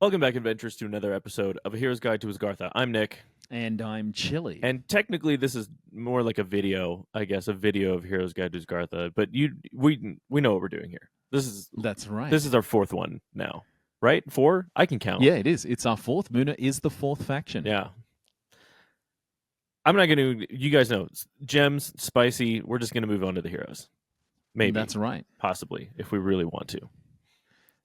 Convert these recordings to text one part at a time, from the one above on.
Welcome back, adventurers, to another episode of A Hero's Guide to Asgartha. I'm Nick, And I'm Chili. and technically this is more like a video, I guess, a video of Hero's Guide to Asgartha. But we know what we're doing here. That's right. This is our fourth one now, right? 4? I can count. Yeah, it is. It's our fourth. Muna is the fourth faction. Yeah. I'm not going to. You guys know gems, spicy. We're just going to move on to the heroes. Maybe That's right. possibly, if we really want to.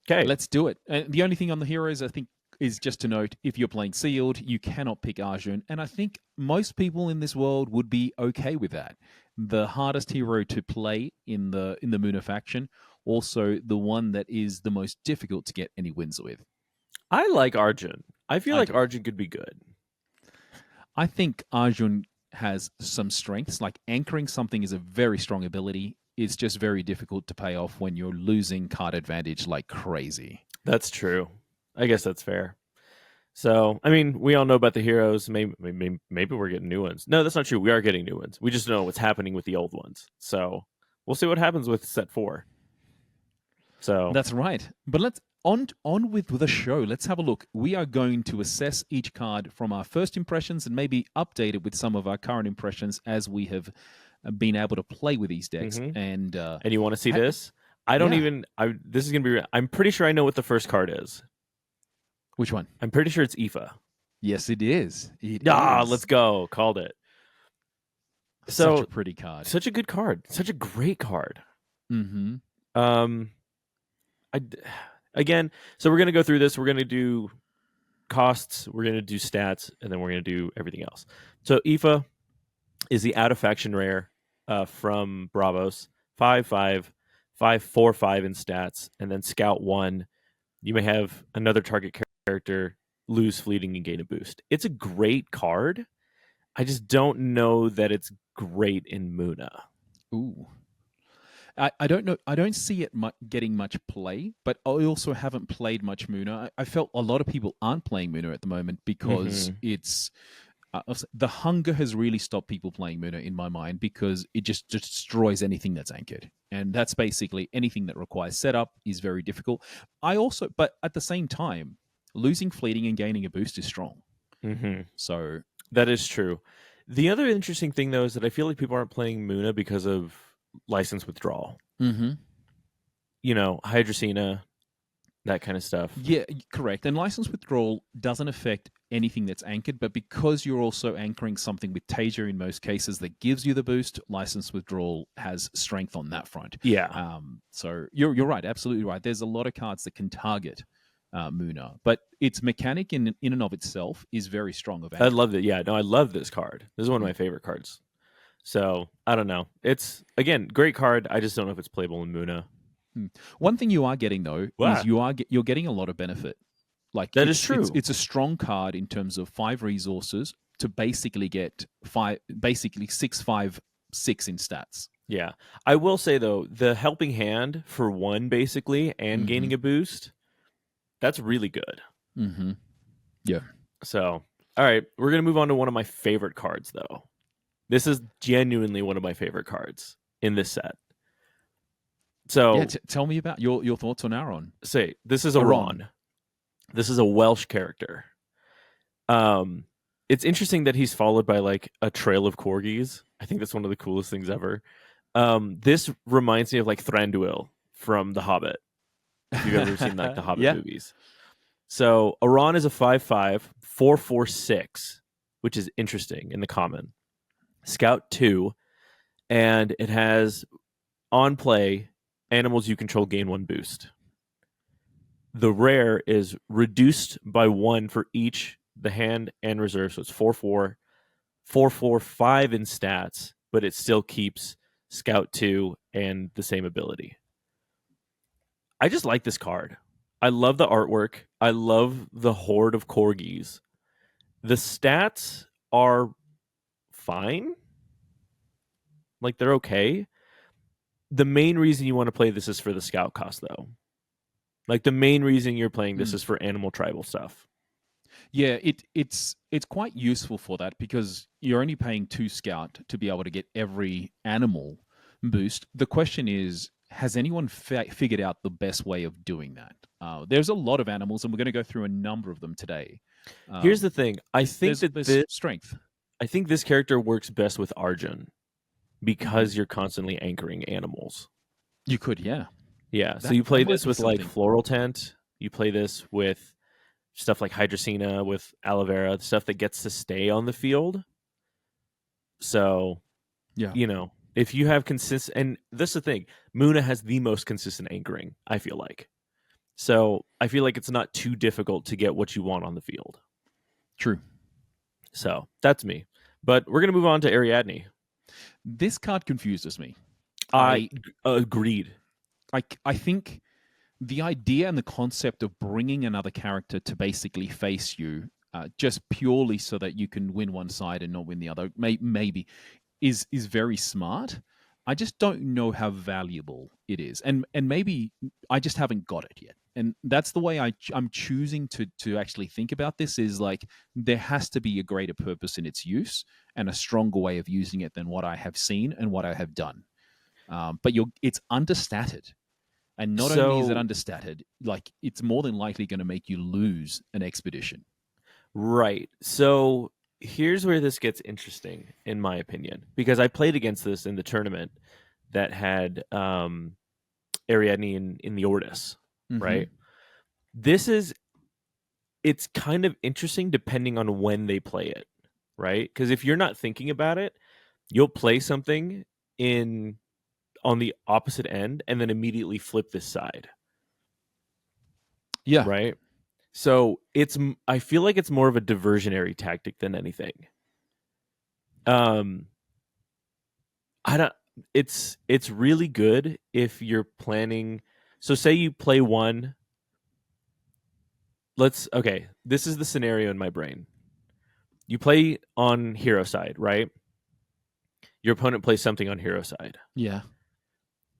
Okay, Let's do it. And the only thing on the heroes, I think, is just to note, if you're playing sealed, you cannot pick Arjun. And I think most people in this world would be okay with that. The hardest hero to play in the Muna faction, also the one that is the most difficult to get any wins with. I like Arjun. I feel like do. Arjun could be good. I think Arjun has some strengths, like anchoring something is a very strong ability. It's just very difficult to pay off when you're losing card advantage like crazy. That's true. I guess that's fair. So, I mean, we all know about the heroes. Maybe we're getting new ones. No, that's not true. We are getting new ones. We just know what's happening with the old ones. So, we'll see what happens with set 4. So, That's right. But let's on with the show. Let's have a look. We are going to assess each card from our first impressions and maybe update it with some of our current impressions as we have been able to play with these decks. and And you want to see this? I don't yeah. even. This is gonna be. I'm pretty sure I know what the first card is. Which one? I'm pretty sure it's Aoife. Yes, it is. Let's go. Called it. Such a pretty card. Such a good card. Such a great card. Mm-hmm. Again, so we're going to go through this. We're going to do costs, we're going to do stats, and then we're going to do everything else. So Aoife is the out of faction rare from Bravos. 5/5, 5/4/5 in stats, and then Scout 1. You may have another target character lose fleeting and gain a boost. It's a great card. I just don't know that it's great in Muna. Ooh. I don't know. I don't see it getting much play, but I also haven't played much Muna. I felt a lot of people aren't playing Muna at the moment because it's the hunger has really stopped people playing Muna in my mind because it just destroys anything that's anchored, and that's basically anything that requires setup is very difficult. But at the same time, losing fleeting and gaining a boost is strong. So that is true. The other interesting thing, though, is that I feel like people aren't playing Muna because of license withdrawal. You know, Hydrocina, that kind of stuff. Yeah, correct. And license withdrawal doesn't affect anything that's anchored, but because you're also anchoring something with Tasia in most cases that gives you the boost, license withdrawal has strength on that front. Yeah. So you're right, absolutely right. There's a lot of cards that can target Muna, but its mechanic in and of itself is very strong. I love it. Yeah, no, I love this card. This is one of my favorite cards. So I don't know. It's, again, great card. I just don't know if it's playable in Muna. One thing you are getting thoh is you're getting a lot of benefit. Like that is true. It's a strong card in terms of 5 resources to basically get 6, 5, 6 in stats. Yeah, I will say though, the helping hand for 1 basically and gaining a boost, that's really good. Yeah. So all right, we're gonna move on to one of my favorite cards though. This is genuinely one of my favorite cards in this set. So yeah, tell me about your thoughts on Aaron. Say, this is Aron. This is a Welsh character. It's interesting that he's followed by like a trail of corgis. I think that's one of the coolest things ever. This reminds me of like Thranduil from The Hobbit. If you've ever seen like the Hobbit movies. So Aron is a 5/5, 4/4/6, which is interesting in the common. Scout 2, and it has on play animals you control gain 1 boost. The rare is reduced by 1 for each the hand and reserve, so it's 4/4, 4/4/5 in stats, but it still keeps Scout 2 and the same ability. I just like this card. I love the artwork. I love the horde of corgis. The stats are fine. Like, they're okay. The main reason you want to play this is for the scout cost, though. Like, the main reason you're playing this is for animal tribal stuff. Yeah, it's quite useful for that because you're only paying 2 scout to be able to get every animal boost. The question is, has anyone figured out the best way of doing that? There's a lot of animals, and we're going to go through a number of them today. Here's the thing. There's strength. I think this character works best with Arjun Mm-hmm. because you're constantly anchoring animals. You could, yeah. Yeah. So That you that play might this be with like something. Floral Tent. You play this with stuff like Hydrocina, with Aloe Vera, stuff that gets to stay on the field. So, Yeah, if you have consistent, and this is the thing, Muna has the most consistent anchoring, I feel like. So I feel like it's not too difficult to get what you want on the field. true. So that's me. But we're going to move on to Ariadne. This card confuses me. I I agreed. I think the idea and the concept of bringing another character to basically face you, just purely so that you can win one side and not win the other, maybe is very smart. I just don't know how valuable it is, and maybe I just haven't got it yet. And that's the way I'm choosing to actually think about this. Is like there has to be a greater purpose in its use and a stronger way of using it than what I have seen and what I have done. But it's understated, and not only is it So, understated, like it's more than likely going to make you lose an expedition. right. So here's where this gets interesting, in my opinion, because I played against this in the tournament that had Ariadne in the Ortis, Mm-hmm. right? It's kind of interesting depending on when they play it, right? Because if you're not thinking about it, you'll play something in on the opposite end and then immediately flip this side, Yeah, right? So I feel like it's more of a diversionary tactic than anything. Um, I don't. It's really good if you're planning. So say you play one. Okay. This is the scenario in my brain. You play on hero side, right? Your opponent plays something on hero side. yeah.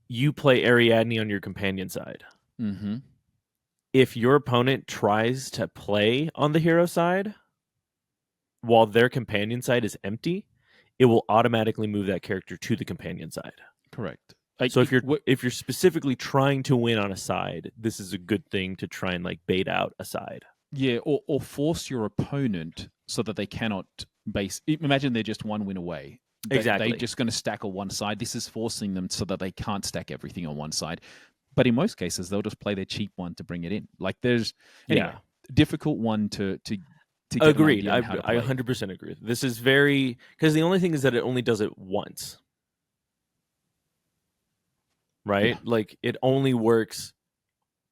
You play Ariadne on your companion side. Mm-hmm. If your opponent tries to play on the hero side while their companion side is empty, it will automatically move that character to the companion side. Correct. So if you're specifically trying to win on a side, this is a good thing to try and like bait out a side. Yeah, or force your opponent so that they cannot base. Imagine they're just one win away. They're Exactly. just going to stack on one side. This is forcing them so that they can't stack everything on one side. But in most cases, they'll just play their cheap one to bring it in. Like there's anyway, Yeah. difficult one to get an Agreed. idea I on how to I play. 100% agree. This is very because the only thing is that it only does it once, Yeah, right? Like it only works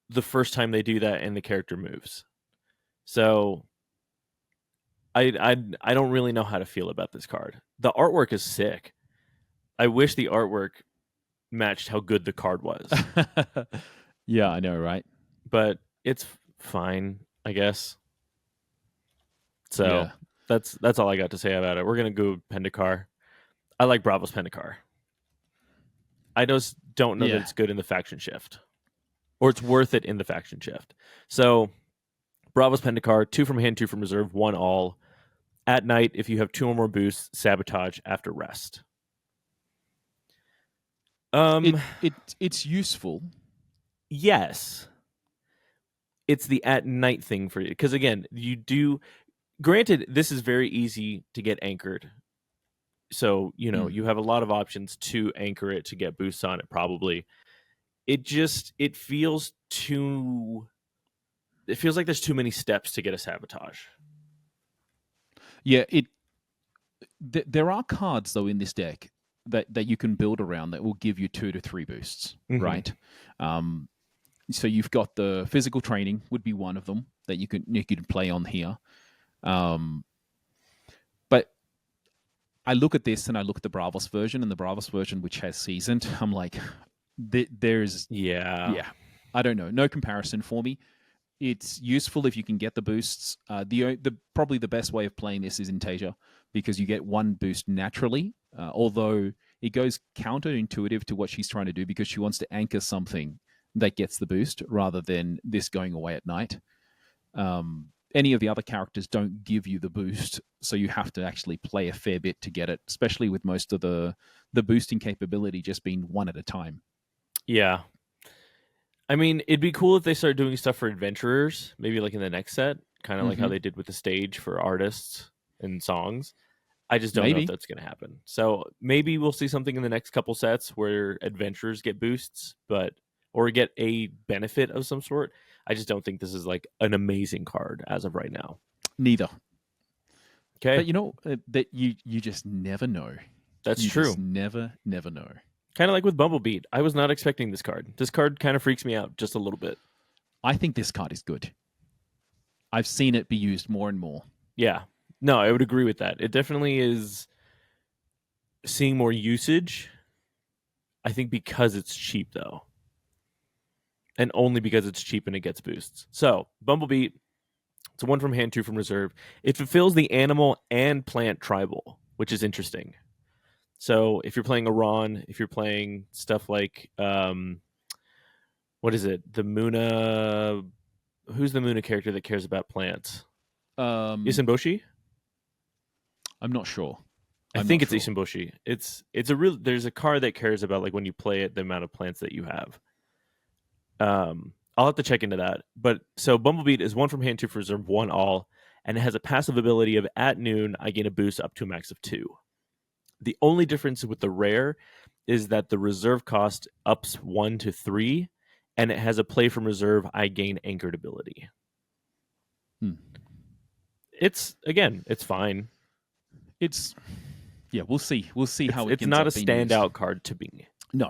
the first time they do that and the character moves. So I don't really know how to feel about this card. The artwork is sick. I wish the artwork matched how good the card was, yeah, I know, right? but it's fine, I guess. So Yeah, that's all I got to say about it. We're gonna go Pendacar. I like Bravo's Pendacar. I just don't know that yeah. it's good in the faction shift, or it's worth it in the faction shift. So Bravo's Pendacar, 2 from hand, 2 from reserve, 1 all. At night, if you have 2 or more boosts, sabotage after rest. It Um, it's useful. yes, it's the at night thing for you because again, you do. Granted, this is very easy to get anchored. So, Mm. you have a lot of options to anchor it to get boosts on it, probably. It feels too. It feels like there's too many steps to get a sabotage. Yeah, there are cards though in this deck that you can build around that will give you 2 to 3 boosts, Mm-hmm. right? Um, so you've got the physical training would be one of them that you could play on here. But I look at this and I look at the Bravos version and the Bravos version which has seasoned. I'm like, there's Yeah. yeah, I don't know, no comparison for me. It's useful if you can get the boosts. The probably the best way of playing this is in Tasia because you get one boost naturally. Although it goes counterintuitive to what she's trying to do because she wants to anchor something that gets the boost rather than this going away at night. Any of the other characters don't give you the boost, so you have to actually play a fair bit to get it. Especially with most of the boosting capability just being one at a time. Yeah. I mean, it'd be cool if they start doing stuff for adventurers, maybe like in the next set, kind of like how Hmm. they did with the stage for artists and songs. I just don't know if Maybe. that's going to happen. So maybe we'll see something in the next couple sets where adventurers get boosts, but or get a benefit of some sort. I just don't think this is like an amazing card as of right now. Neither. Okay, But you know that you just never know. that's You just true. never know. Kind of like with Bumblebeat. I was not expecting this card. This card kind of freaks me out just a little bit. I think this card is good. I've seen it be used more and more. Yeah. No, I would agree with that. It definitely is seeing more usage. I think because it's cheap though. And only because it's cheap and it gets boosts. So, Bumblebeat, it's a one from hand, two from reserve. It fulfills the animal and plant tribal, which is interesting. So, if you're playing Iran, if you're playing stuff like what is it? The Muna. Who's the Muna character that cares about plants? Um, Isenboshi? I'm not sure. I I'm think not it's sure. Isenboshi. It's a real. There's a card that cares about like when you play it, the amount of plants that you have. I'll have to check into that. But so Bumblebeat is one from hand, two for reserve, one all, and it has a passive ability of at noon I gain a boost up to a max of 2. The only difference with the rare is that the reserve cost ups 1 to 3, and it has a play from reserve I gain anchored ability. Hmm. It's fine. It's yeah. We'll see. We'll see how it It's ends not a up being used. standout card to me. No,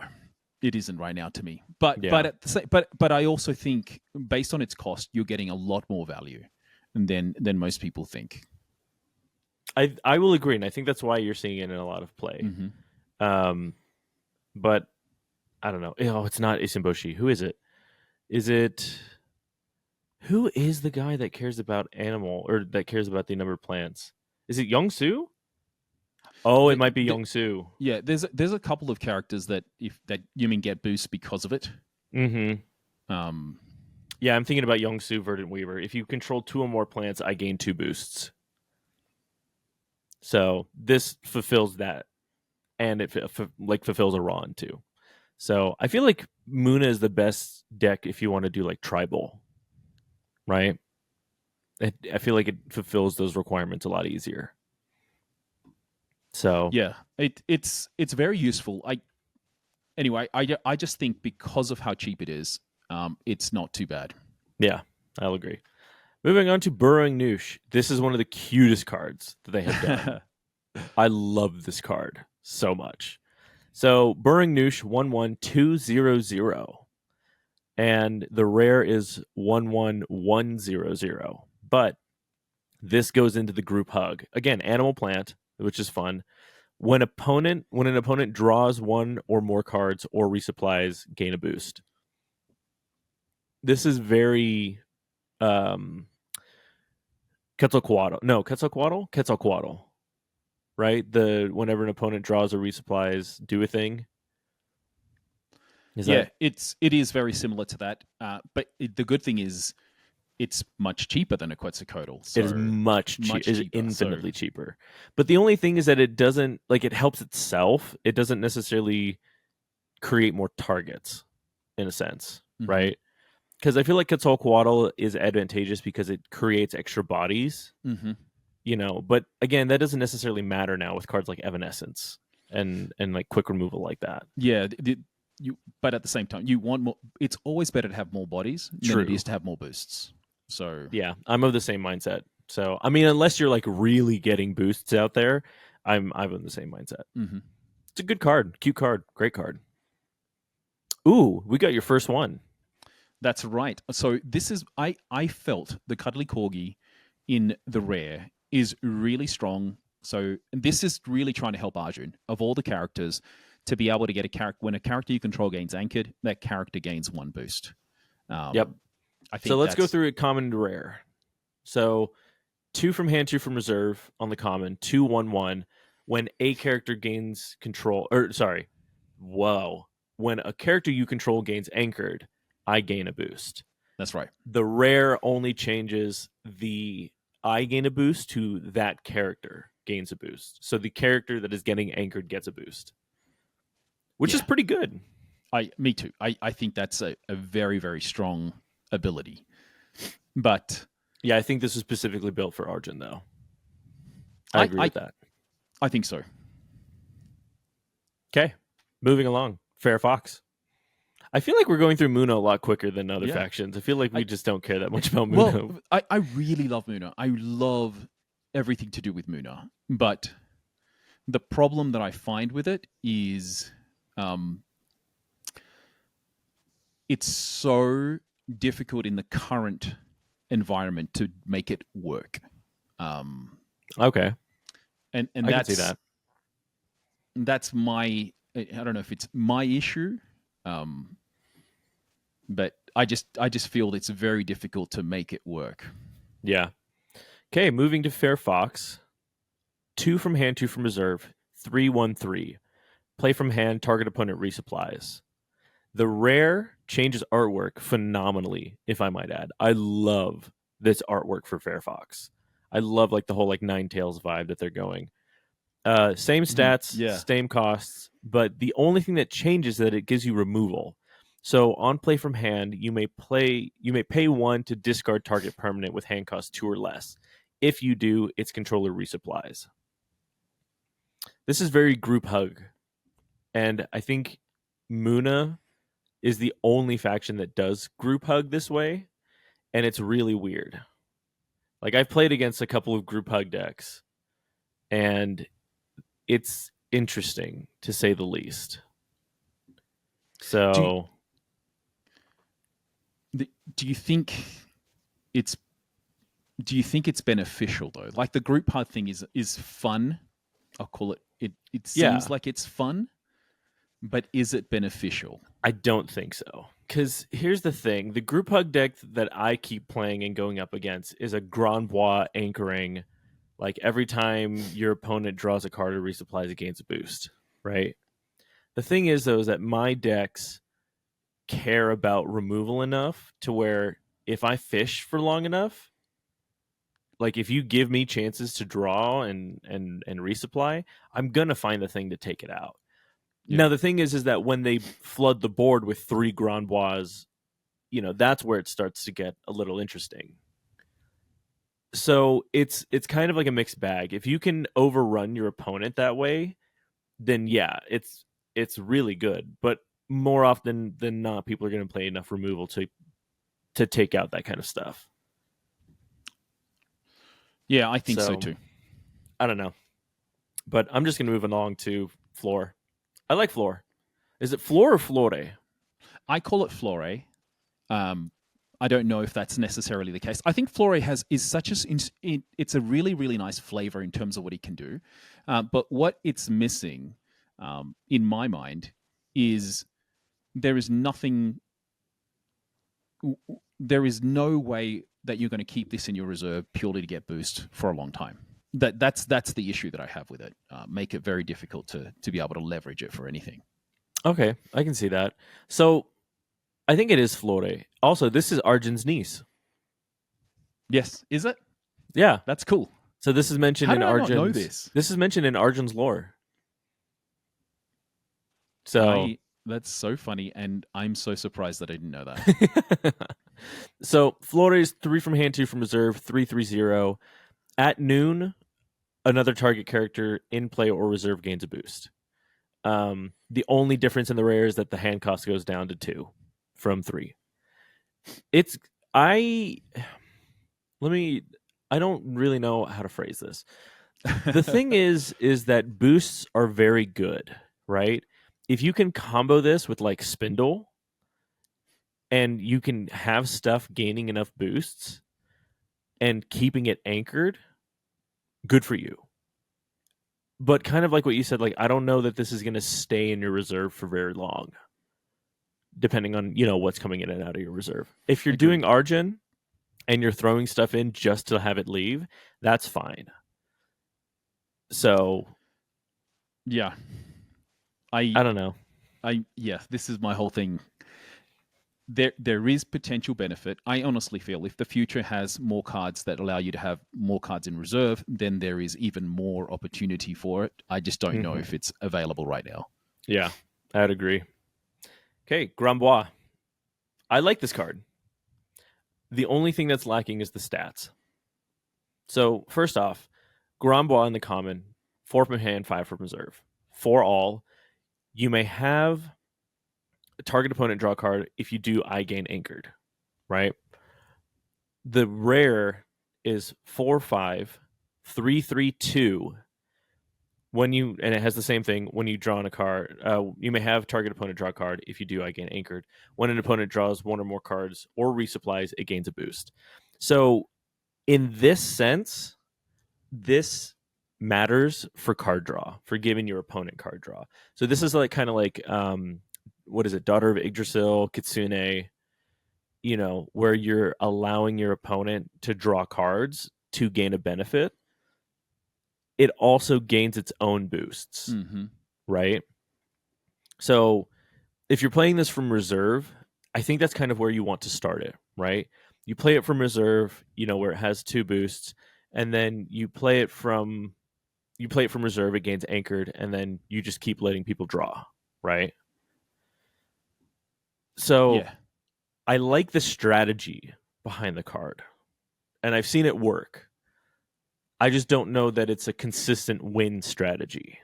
it isn't right now to me. But Yeah. at the same, but I also think based on its cost, you're getting a lot more value than most people think. I will agree, and I think that's why you're seeing it in a lot of play. Mm-hmm. Um, but I don't know. Oh, it's not Isenboshi. Who is it? Is it who is the guy that cares about animal or that cares about the number of plants? Is it Yongsu? Oh, it might be Yongsu. Yeah, there's a couple of characters that if that you mean get boosts because of it. Mm-hmm. Um, Yeah, I'm thinking about Yongsu Verdant Weaver. If you control 2 or more plants, I gain 2 boosts. So this fulfills that, and it fulfills a Ron too. So I feel like Muna is the best deck if you want to do like tribal, right? I feel like it fulfills those requirements a lot easier. So yeah, it's very useful. I just think because of how cheap it is, it's not too bad. yeah, I'll agree. Moving on to Burrowing Noosh. This is one of the cutest cards that they have done. I love this card so much. So Burrowing Noosh 11200. And the rare is 11100. But this goes into the group hug. Again, animal plant, which is fun. When an opponent draws 1 or more cards or resupplies, gain a boost. This is very Quetzalcoatl. No, Quetzalcoatl. Right? The whenever an opponent draws or resupplies, do a thing. Is Yeah, that it is very similar to that. But the good thing is it's much cheaper than a Quetzalcoatl. So it is much cheaper. It is cheaper. infinitely cheaper. But the only thing is that it doesn't like it helps itself. It doesn't necessarily create more targets in a sense, Mm-hmm. right? Because I feel like Quetzalcoatl is advantageous because it creates extra bodies, Mm-hmm. But again, that doesn't necessarily matter now with cards like Evanescence and like quick removal like that. Yeah, but at the same time, you want more. It's always better to have more bodies than it is to have more boosts. So yeah, I'm of the same mindset. So I mean, unless you're like really getting boosts out there, I'm in the same mindset. mm-hmm. It's a good card, cute card, great card. Ooh, we got your first one. That's right. So this is I felt the Cuddly Corgi in the rare is really strong. So this is really trying to help Arjun of all the characters to be able to get a character when a character you control gains anchored, that character gains 1 boost. Yep. I think So let's go through it common to rare. So 2 from hand, 2 from reserve on the common, 2/1/1. When a character gains control, or sorry, whoa. When a character you control gains anchored, I gain a boost. That's right. The rare only changes the I gain a boost to that character gains a boost. So the character that is getting anchored gets a boost, which is pretty good. Me too. I think that's a very, very strong ability. But Yeah, I think this is specifically built for Arjun, though. I agree I with that. I think so. Okay, moving along. Fair Fox. I feel like we're going through Muno a lot quicker than other Yeah. factions. I feel like we I, just don't care that much about well, Muno. I really love Muna. I love everything to do with Muna. But the problem that I find with it is um, it's so difficult in the current environment to make it work. Okay, And I can see that. that's my, I don't know if it's my issue, um, but I just feel it's very difficult to make it work. Yeah. Okay, moving to Fair Fox. 2 from hand, 2 from reserve. 3/1/3. Play from hand, target opponent resupplies. The rare changes artwork phenomenally, if I might add. I love this artwork for Fair Fox. I love like the whole like Ninetales vibe that they're going. Same stats, Yeah. same costs, but the only thing that changes is that it gives you removal. So on play from hand, you may pay 1 to discard target permanent with hand cost 2 or less. If you do, its controller resupplies. This is very group hug, and I think Muna is the only faction that does group hug this way, and it's really weird. Like I've played against a couple of group hug decks, and it's interesting to say the least. Do you, So do you think it's do you think it's beneficial though? Like the group hug thing is fun. I'll call it. It yeah, seems like it's fun, but is it beneficial? I don't think so. Because here's the thing: the group hug deck that I keep playing and going up against is a Grand Bois anchoring. Like every time your opponent draws a card or resupplies, it gains a boost. Right. The thing is, though, is that my decks care about removal enough to where if I fish for long enough, like if you give me chances to draw and resupply, I'm gonna find the thing to take it out. Yeah. Now the thing is that when they flood the board with 3 Grand Bois, that's where it starts to get a little interesting. So it's kind of like a mixed bag. If you can overrun your opponent that way, then yeah, it's really good. But more often than not, people are going to play enough removal to take out that kind of stuff. Yeah, I think so So too. I don't know, but I'm just going to move along to floor. I like floor. Is it floor or flore? I call it Flore. Um, I don't know if that's necessarily the case. I think Flore is such it's a really really nice flavor in terms of what it can do, but what it's missing, in my mind, is there is nothing. There is no way that you're going to keep this in your reserve purely to get boost for a long time. That's the issue that I have with it. Make it very difficult to be able to leverage it for anything. Okay, I can see that. So I think it is Flore. Also, this is Arjun's niece. Yes, is it? Yeah. That's cool. So this is mentioned How in did I not know Arjun's. this? This is mentioned in Arjun's lore. So That's so funny, and I'm so surprised that I didn't know that. so Flores 3 from hand, 2 from reserve, 3/3/0. At noon, another target character in play or reserve gains a boost. The only difference in the rare is that the hand cost goes down to 2 from 3. It's I let me I don't really know how to phrase this. The thing is that boosts are very good, right? If you can combo this with like Spindle and you can have stuff gaining enough boosts and keeping it anchored, good for you. But kind of like what you said, like I don't know that this is going to stay in your reserve for very long, depending on what's coming in and out of your reserve. If you're doing Arjun and you're throwing stuff in just to have it leave, that's fine. So Yeah. I don't know. This is my whole thing. There is potential benefit. I honestly feel if the future has more cards that allow you to have more cards in reserve, then there is even more opportunity for it. I just don't know if it's available right now. Yeah, I'd agree. Okay, Grambois. I like this card. The only thing that's lacking is the stats. So first off, Grambois in the common, 4 from hand, 5 from reserve. For all, you may have a target opponent draw a card. If you do, I gain anchored, right? The rare is 4/5, 3/3/2. When you, and it has the same thing when you draw on a card. You may have target opponent draw a card. If you do, I gain anchored. When an opponent draws one or more cards or resupplies, it gains a boost. So in this sense, this matters for card draw, for giving your opponent card draw. So this is like kind of like what is it, Daughter of Yggdrasil, Kitsune, where you're allowing your opponent to draw cards to gain a benefit. It also gains its own boosts, right? So if you're playing this from reserve, I think that's kind of where you want to start it, right? You play it from reserve, where it has 2 boosts, and then you play it from reserve, it gains anchored, and then you just keep letting people draw, right? So Yeah. I like the strategy behind the card, and I've seen it work. I just don't know that it's a consistent win strategy.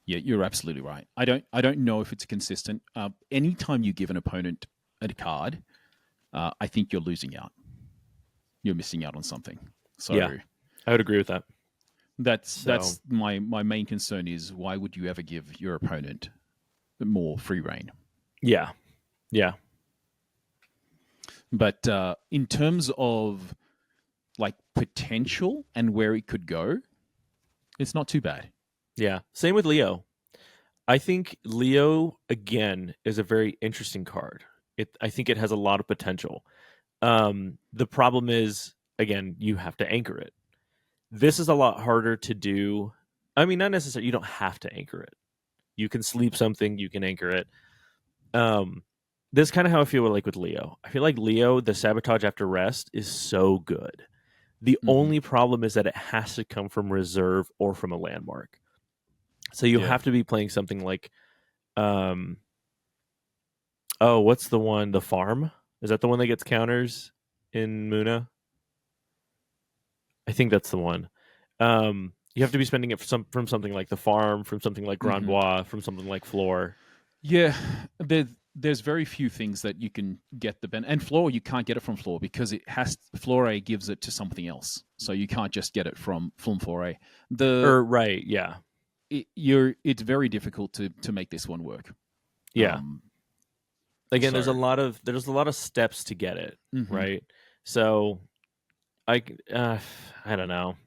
Yeah, you're absolutely right. I don't know if it's consistent. Anytime you give an opponent a card, I think you're losing out. You're missing out on something. So yeah, I would agree with that. That's my main concern is why would you ever give your opponent more free reign? Yeah. But in terms of like potential and where it could go, it's not too bad. Yeah. Same with Leo. I think Leo, again, is a very interesting card. I think it has a lot of potential. The problem is, again, you have to anchor it. This is a lot harder to do. I mean, not necessarily. You don't have to anchor it. You can sleep something. You can anchor it. This is kind of how I feel with Leo. I feel like Leo, the sabotage after rest, is so good. The only problem is that it has to come from reserve or from a landmark. So you have to be playing something like, what's the one? The farm? Is that the one that gets counters in Muna? I think that's the one. You have to be spending it from something like the farm, from something like Grand Bois, from something like Floor. Yeah, there's very few things that you can get the and Floor you can't get it from Floor because it has Flore gives it to something else, so you can't just get it from Flore. Right, yeah. It's very difficult to make this one work. Yeah. Again, there's a lot of steps to get it, right? So I don't know.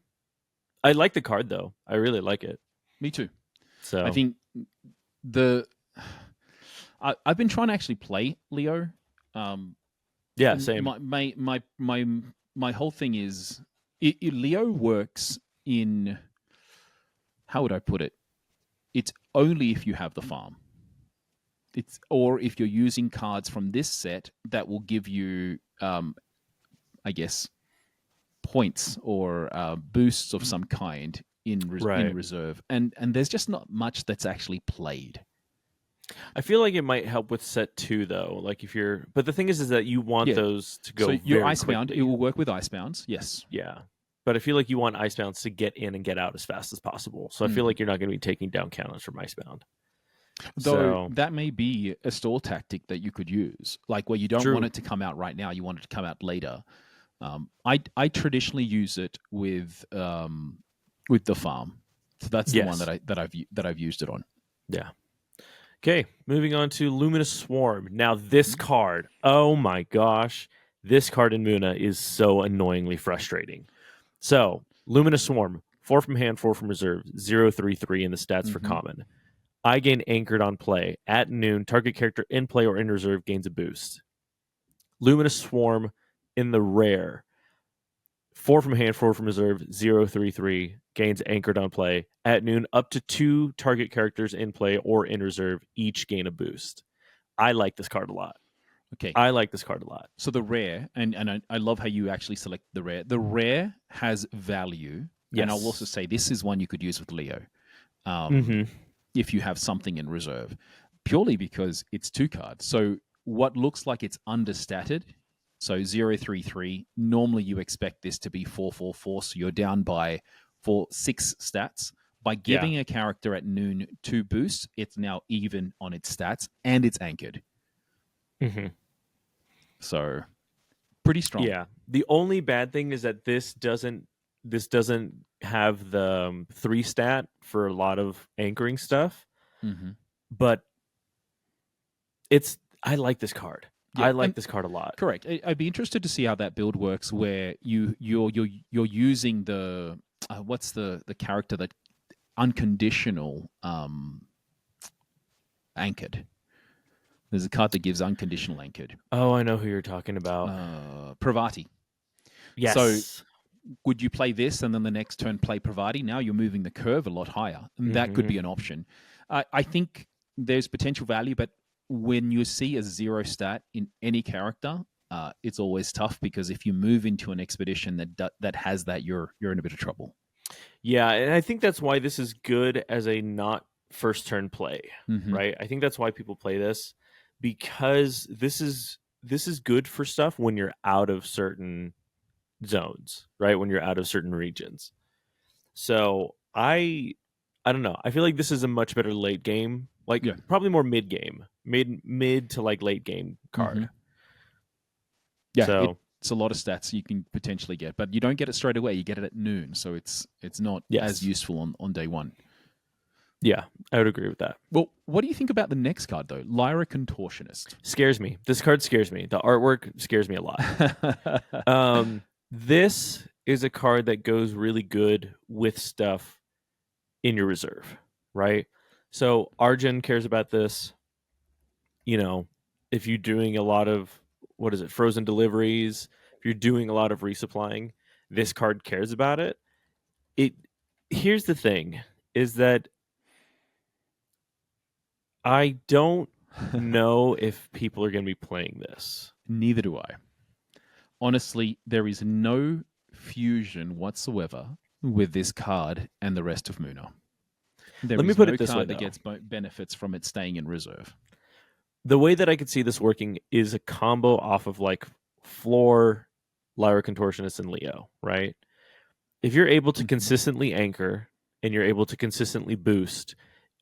I like the card though. I really like it. Me too. So I think I've been trying to actually play Leo. Yeah, same. My whole thing is Leo works in, how would I put it? It's only if you have the farm. Or if you're using cards from this set that will give you, I guess, points or boosts of some kind in reserve. And there's just not much that's actually played. I feel like it might help with set 2 though. Like but the thing is that you want those to go. So you're icebound. It will work with icebounds. Yes. Yeah. But I feel like you want icebounds to get in and get out as fast as possible. So I feel like you're not going to be taking down counters from icebound. Though that may be a stall tactic that you could use, like where you don't want it to come out right now, you want it to come out later. I traditionally use it with the farm, so that's the one that I've used it on. Yeah. Okay, moving on to Luminous Swarm. Now this card, oh my gosh, this card in Muna is so annoyingly frustrating. So Luminous Swarm, 4 from hand, 4 from reserve, 0/3/3 in the stats for common. I gain anchored on play. At noon, target character in play or in reserve gains a boost. Luminous Swarm in the rare. 4 from hand, 4 from reserve, 0/3/3, gains anchored on play. At noon, up to 2 target characters in play or in reserve each gain a boost. I like this card a lot. Okay. I like this card a lot. So the rare, and I love how you actually select the rare. The rare has value. Yes. And I'll also say this is one you could use with Leo. If you have something in reserve. purely because it's 2 cards. So what looks like it's understated, so 033, normally you expect this to be 444, so you're down by 6 stats. By Yeah. giving a character at noon 2 boosts, it's now even on its stats and it's anchored. Mm-hmm. So pretty strong. Yeah. The only bad thing is that this doesn't have the 3 stat for a lot of anchoring stuff. Mm-hmm. But I like this card. Yeah, I like this card a lot. Correct. I'd be interested to see how that build works, where you're using the what's the character that unconditional anchored. There's a card that gives unconditional anchored. Oh, I know who you're talking about. Pravati. Yes. So would you play this and then the next turn play Pravati? Now you're moving the curve a lot higher. And that could be an option. I think there's potential value, but when you see a 0 stat in any character, it's always tough, because if you move into an expedition that has that, you're in a bit of trouble. Yeah, and I think that's why this is good as a not first turn play, right? I think that's why people play this, because this is good for stuff when you're out of certain zones, right? When you're out of certain regions. So I don't know. I feel like this is a much better late game, like probably more mid game, mid to like late game card. Yeah, so it's a lot of stats you can potentially get, but you don't get it straight away. You get it at noon, so it's not as useful on day one. Yeah, I would agree with that. Well, what do you think about the next card, though? Lyra Contortionist. Scares me. This card scares me. The artwork scares me a lot. This is a card that goes really good with stuff in your reserve, right? So Arjun cares about this. You know, if you're doing a lot of, frozen deliveries, if you're doing a lot of resupplying, this card cares about it. Here's the thing, is that I don't know if people are going to be playing this. Neither do I. Honestly, there is no fusion whatsoever with this card and the rest of Muna. Let me put it this way, that gets benefits from it staying in reserve. The way that I could see this working is a combo off of like Floor, Lyra Contortionist, and Leo, right? If you're able to consistently anchor and you're able to consistently boost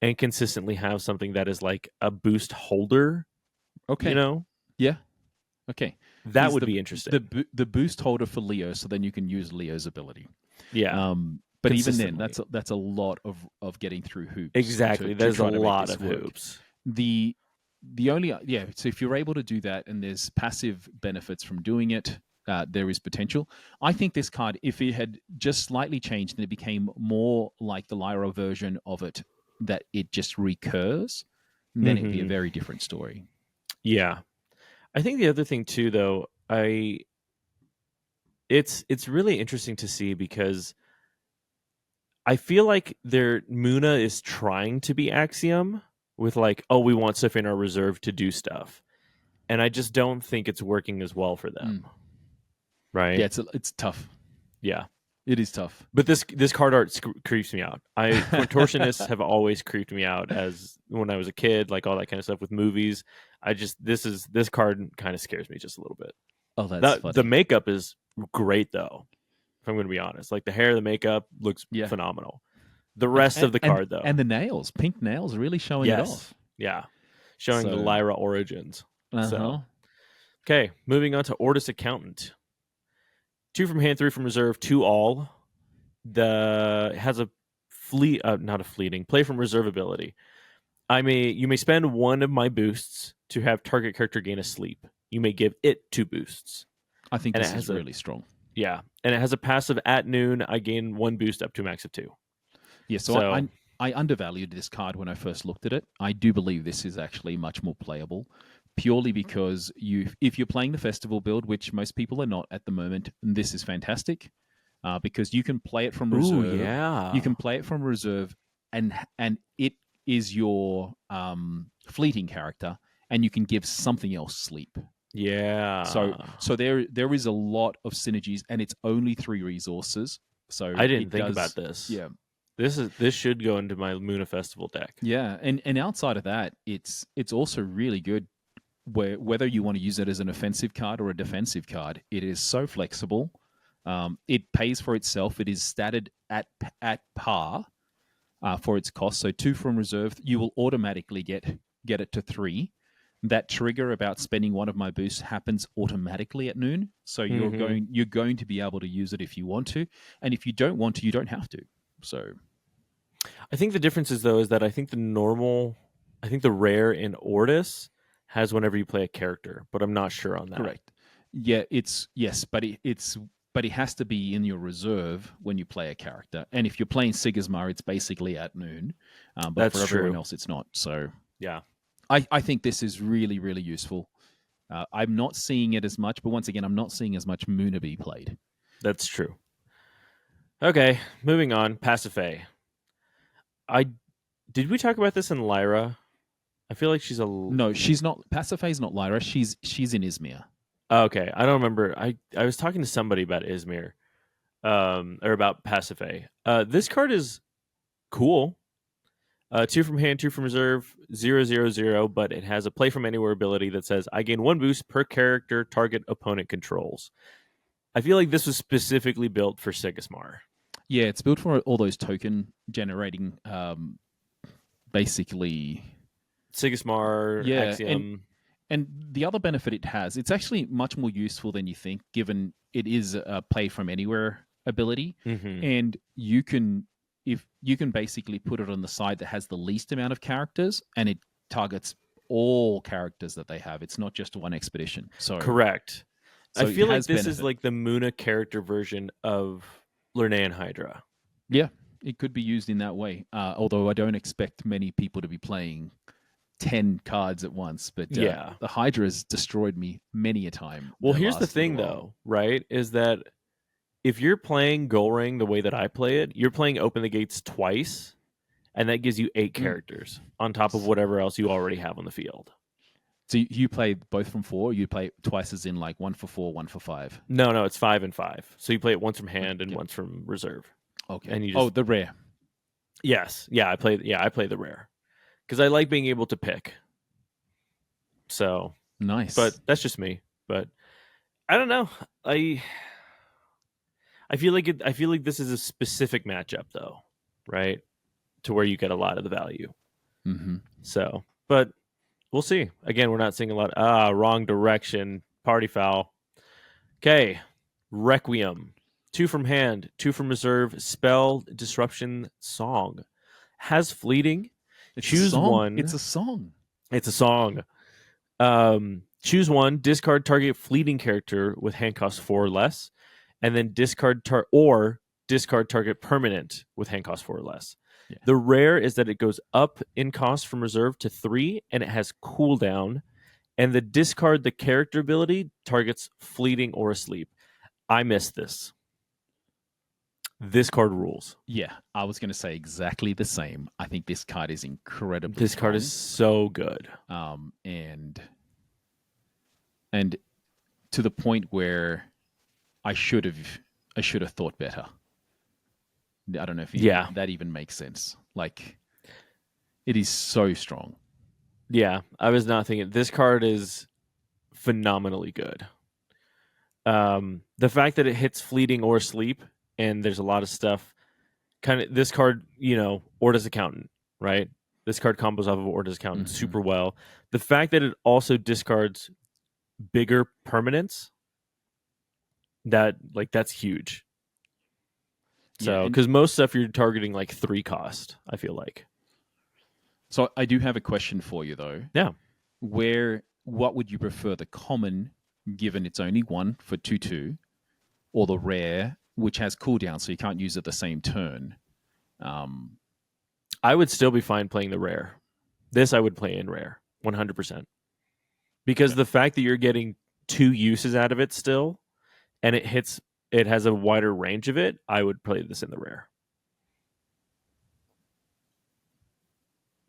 and consistently have something that is like a boost holder, okay, you know? Yeah. Okay. That would be interesting. The boost holder for Leo, so then you can use Leo's ability. Yeah. but even then, that's a lot of getting through hoops. Exactly. There's a lot of hoops. The only so if you're able to do that and there's passive benefits from doing it, there is potential. I think this card, if it had just slightly changed and it became more like the Lyra version of it, that it just recurs, then it'd be a very different story. Yeah. I think the other thing too, though, it's really interesting to see, because I feel like Muna is trying to be Axiom with like, oh, we want stuff in our reserve to do stuff, and I just don't think it's working as well for them. Right? Yeah, it's tough. Yeah, it is tough. But this card art creeps me out. Contortionists have always creeped me out as when I was a kid, like all that kind of stuff with movies. This card kind of scares me just a little bit. Oh, that's funny. The makeup is great though. If I'm going to be honest, like the hair, the makeup looks phenomenal. The rest of the card, though, and the nails, pink nails, really showing it off. Yeah, showing the Lyra origins. Uh-huh. So, okay, moving on to Ortis Accountant. 2 from hand, 3 from reserve, 2 all. Has a not a fleeting play from reserve ability. You may spend 1 of my boosts to have target character gain a sleep. You may give it 2 boosts. I think this is really strong. Yeah, and it has a passive at noon. I gain 1 boost up to a max of 2. Yeah, so I undervalued this card when I first looked at it. I do believe this is actually much more playable, purely because if you're playing the festival build, which most people are not at the moment, this is fantastic, because you can play it from reserve. Ooh, yeah. You can play it from reserve, and it is your fleeting character, and you can give something else sleep. Yeah. So there is a lot of synergies, and it's only 3 resources. So I didn't think about this. Yeah. This should go into my Luna Festival deck. Yeah, and outside of that, it's also really good where whether you want to use it as an offensive card or a defensive card, it is so flexible. It pays for itself. It is statted at par for its cost. So 2 from reserve, you will automatically get it to 3. That trigger about spending one of my boosts happens automatically at noon. So you're going to be able to use it if you want to, and if you don't want to, you don't have to. So I think the difference is though is that I think the rare in Ortis has whenever you play a character, but I'm not sure on that. correct. Yeah, it's yes, but it has to be in your reserve when you play a character. And if you're playing Sigismar, it's basically at noon. But That's for everyone true. else, it's not. So Yeah, I think this is really, really useful. I'm not seeing it as much, but once again, I'm not seeing as much Muna be played. that's true. Okay, moving on. Pasiphae. I did we talk about this in Lyra? I feel like she's a No, she's not. Pasiphae's not Lyra. She's in Izmir. okay. I don't remember. I was talking to somebody about Izmir, or about Pasiphae. This card is cool. 2 from hand, 2 from reserve, 0/0/0, but it has a play from anywhere ability that says I gain 1 boost per character target opponent controls. I feel like this was specifically built for Sigismar. Yeah, it's built for all those token generating, basically. Sigismar, Yeah, Axiom. and the other benefit it has, it's actually much more useful than you think, given it is a play from anywhere ability, and you can basically put it on the side that has the least amount of characters, and it targets all characters that they have. It's not just one expedition. So Correct. So I feel it like has this is benefit. like the Muna character version of Lernaean Hydra. Yeah, it could be used in that way. Although I don't expect many people to be playing 10 cards at once. But Yeah. the Hydra has destroyed me many a time. Well, here's the thing, though, right? Is that if you're playing Goalring the way that I play it, you're playing Open the Gates twice, and that gives you 8 characters on top of whatever else you already have on the field. So you play both from 4? Or you play twice as in like 1 for 4, 1 for 5? No, it's 5 and 5. So you play it once from hand and Okay. once from reserve. Okay. And you just, the rare. yes, I play the rare because I like being able to pick. So Nice. but that's just me. But I don't know. I feel like this is a specific matchup though, right? To where you get a lot of the value. Mm-hmm. So, but we'll see. Again, we're not seeing a lot. Wrong direction. Party foul. Okay. Requiem. 2 from hand, 2 from reserve. Spell disruption song. Has fleeting. Choose one. It's a song. It's a song. Choose one. Discard target fleeting character with hand cost 4 or less, and then discard target permanent with hand cost 4 or less. Yeah. The rare is that it goes up in cost from reserve to 3, and it has cooldown. And the discard the character ability targets fleeting or asleep. I missed this. This card rules. Yeah, I was going to say exactly the same. I think this card is incredibly This card strong. is so good. And to the point where I should have thought better. I don't know if that even makes sense. Like, it is so strong. Yeah, I was not thinking. This card is phenomenally good. The fact that it hits fleeting or sleep, and there's a lot of stuff. Kind of this card, Orta's Accountant, right? This card combos off of Orta's Accountant super well. The fact that it also discards bigger permanents, that's huge. So, because most stuff you're targeting like 3 cost, I feel like. So I do have a question for you though. Yeah. What would you prefer, the common, given it's only 1 for 2/2, or the rare, which has cooldown, so you can't use it the same turn? I would still be fine playing the rare. This I would play in rare, 100%. Because the fact that you're getting 2 uses out of it still, and it has a wider range of it, I would play this in the rare.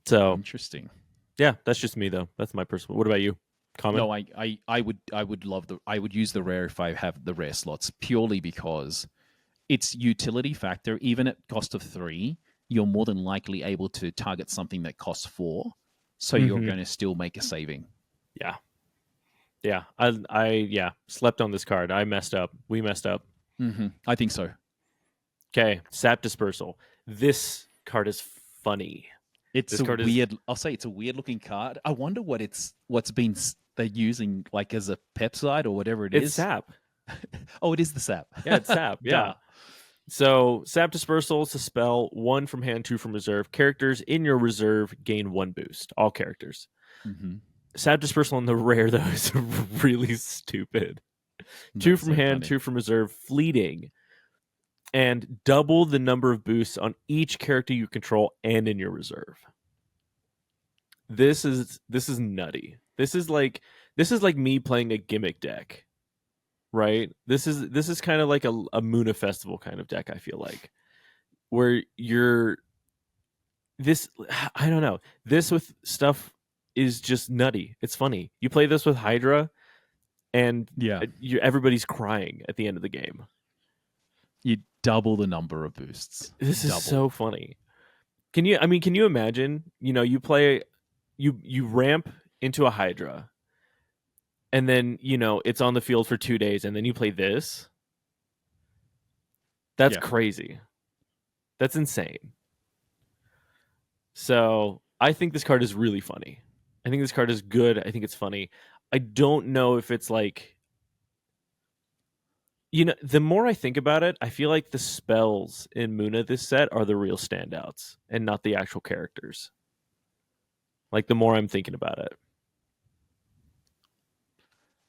So interesting. Yeah, that's just me though. That's my personal. What about you? Comment? No, I would use the rare if I have the rare slots, purely because its utility factor, even at cost of 3, you're more than likely able to target something that costs 4, so you're Mm-hmm. going to still make a saving. Yeah. Yeah. I slept on this card. I messed up. We messed up. I think so. Okay. Sap Dispersal. This card is funny. It's This a card is weird. I'll say it's a weird looking card. I wonder what's been they're using like as a pepside or whatever it it's is. sap. Oh, it is the sap. Yeah, it's sap. Duh. Yeah. So Sap Dispersal is a spell, 1 from hand, 2 from reserve. Characters in your reserve gain 1 boost. All characters. Mm-hmm. Sap Dispersal on the rare though is really stupid. 2 That's from so hand, funny. 2 from reserve, fleeting, and double the number of boosts on each character you control and in your reserve. This is nutty. This is like me playing a gimmick deck, right? This is kind of like a Muna Festival kind of deck. I feel like where you're this. I don't know. This with stuff is just nutty. It's funny. You play this with Hydra, and Yeah, everybody's crying at the end of the game. you double the number of boosts. This is so funny. Can you imagine, you play, you ramp into a Hydra, and then, it's on the field for 2 days, and then you play this? That's crazy. That's insane. So I think this card is really funny. I think this card is good. I think it's funny. I don't know if it's like, the more I think about it, I feel like the spells in Muna this set are the real standouts and not the actual characters. Like, the more I'm thinking about it.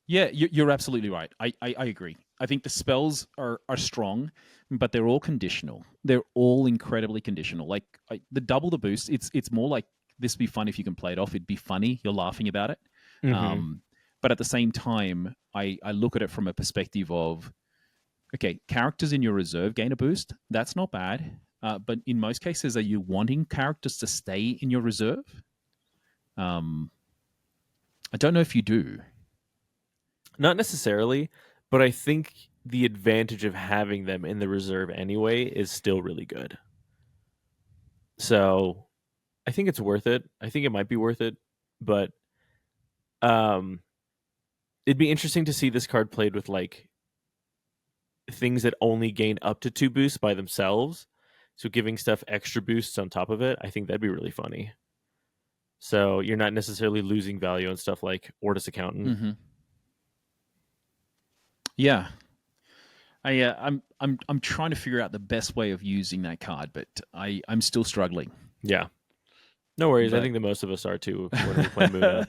Yeah, you're absolutely right. I agree. I think the spells are strong, but they're all conditional. They're all incredibly conditional. Like the double the boost, it's more like this would be fun if you can play it off. It'd be funny. You're laughing about it. Mm-hmm. But at the same time, I look at it from a perspective of, okay, characters in your reserve gain a boost. That's not bad. But in most cases, are you wanting characters to stay in your reserve? I don't know if you do. Not necessarily, but I think the advantage of having them in the reserve anyway is still really good. So I think it's worth it. I think it might be worth it, but it'd be interesting to see this card played with like things that only gain up to 2 boosts by themselves. So giving stuff extra boosts on top of it, I think that'd be really funny. So you're not necessarily losing value on stuff like Ortis Accountant. Mm-hmm. Yeah, I'm trying to figure out the best way of using that card, but I'm still struggling. Yeah, no worries. I think the most of us are too when we play Muna.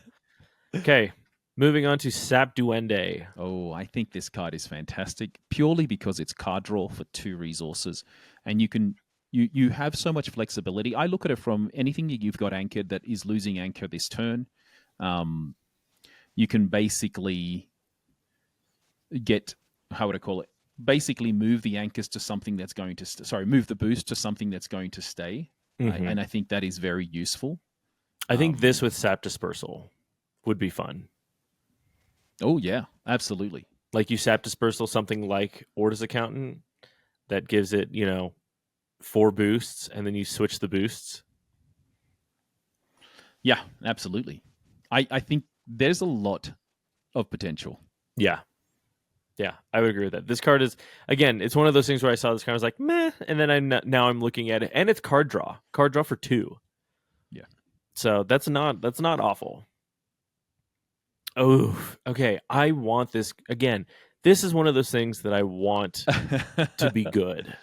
Okay, moving on to Sap Duende. Oh, I think this card is fantastic purely because it's card draw for 2 resources, and you have so much flexibility. I look at it from anything that you've got anchored that is losing anchor this turn. You can basically get, how would I call it? Basically move the anchors to something that's going to move the boost to something that's going to stay. Mm-hmm. And I think that is very useful. I think this with Sap Dispersal would be fun. Oh yeah, absolutely. Like you Sap Dispersal something like Ortis Accountant that gives it, 4 boosts, and then you switch the boosts. Yeah, absolutely. I think there's a lot of potential. Yeah. Yeah, I would agree with that. This card is, again, it's one of those things where I saw this card, I was like, meh, and then now I'm looking at it, and it's card draw for 2. Yeah, so that's not awful. Oh, okay. I want this again. This is one of those things that I want to be good.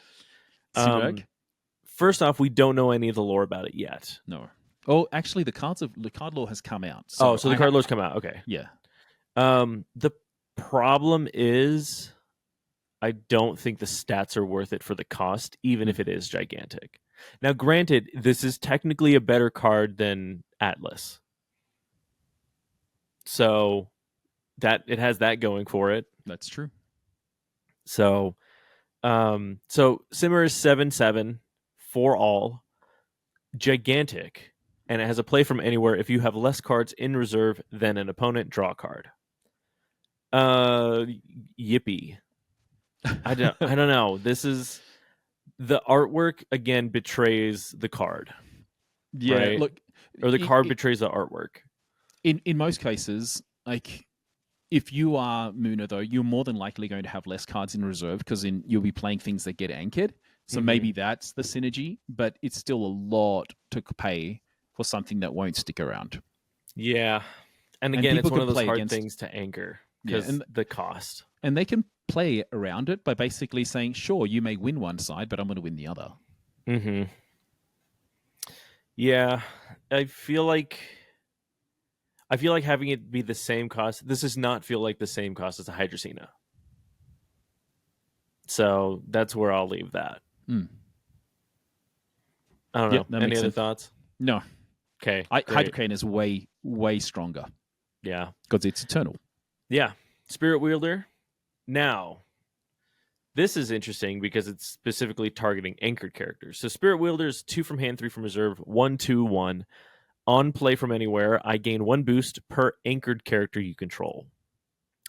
First off, we don't know any of the lore about it yet. No. Oh, actually, the card lore has come out. So the card lore's come out. Okay. Yeah. The problem is, I don't think the stats are worth it for the cost, even if it is gigantic. Now, granted, this is technically a better card than Atlas, so that it has that going for it. That's true. So, Simmer is 7/7 for all, gigantic, and it has a play from anywhere. If you have less cards in reserve than an opponent, draw a card. Yippee. I don't know. This is the artwork again betrays the card, Yeah, right? look, Or the card betrays the artwork. in most cases, like if you are Muna, though, you're more than likely going to have less cards in reserve because you'll be playing things that get anchored. So maybe that's the synergy, but it's still a lot to pay for something that won't stick around. Yeah. And And again, it's people one can of those play hard against, things to anchor yeah, because the cost. and they can play around it by basically saying, sure, you may win one side, but I'm going to win the other. Mm-hmm. Yeah. I feel like having it be the same cost. This does not feel like the same cost as a Hydrocina. So that's where I'll leave that. Mm. I don't Yep, know. that Any makes other sense. thoughts? No, Okay, great. Hydrocrane is way, way stronger Yeah. because it's eternal. Yeah. Spirit Wielder. Now, this is interesting because it's specifically targeting anchored characters. So Spirit Wielder is 2 from hand, 3 from reserve, 1/2/1. On play from anywhere, I gain 1 boost per anchored character you control.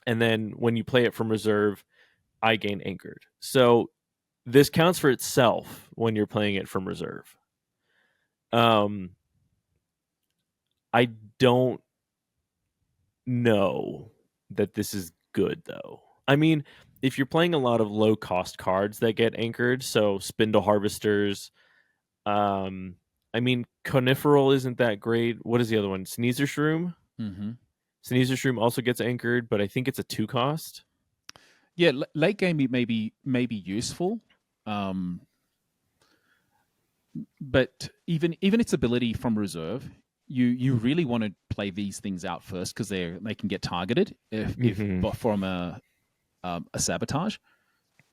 And then when you play it from reserve, I gain anchored. So this counts for itself when you're playing it from reserve. I don't know that this is good though. I mean, if you're playing a lot of low cost cards that get anchored, so Spindle Harvesters, I mean, Coniferal isn't that great. What is the other one? Sneezer Shroom? Mm-hmm. Sneezer Shroom also gets anchored, but I think it's a 2 cost. Yeah, late game it may be useful, but even its ability from reserve, you really want to play these things out first because they can get targeted if but from a sabotage.